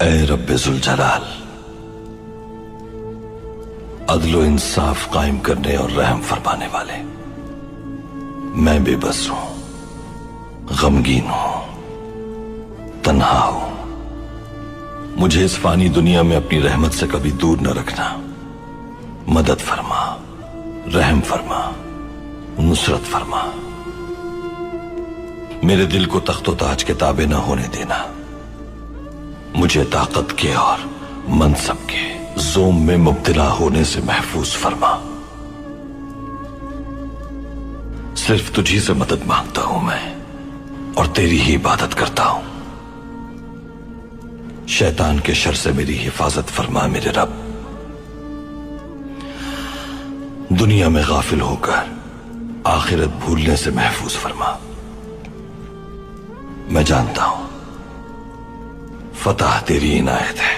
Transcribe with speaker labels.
Speaker 1: اے رب ذوالجلال، عدل و انصاف قائم کرنے اور رحم فرمانے والے، میں بے بس ہوں، غمگین ہوں، تنہا ہوں۔ مجھے اس فانی دنیا میں اپنی رحمت سے کبھی دور نہ رکھنا۔ مدد فرما، رحم فرما، نصرت فرما۔ میرے دل کو تخت و تاج کے تابع نہ ہونے دینا۔ مجھے طاقت کے اور منصب کے زوم میں مبتلا ہونے سے محفوظ فرما۔ صرف تجھی سے مدد مانگتا ہوں میں، اور تیری ہی عبادت کرتا ہوں۔ شیطان کے شر سے میری حفاظت فرما میرے رب۔ دنیا میں غافل ہو کر آخرت بھولنے سے محفوظ فرما۔ میں جانتا ہوں فتح تیری عنایت ہے۔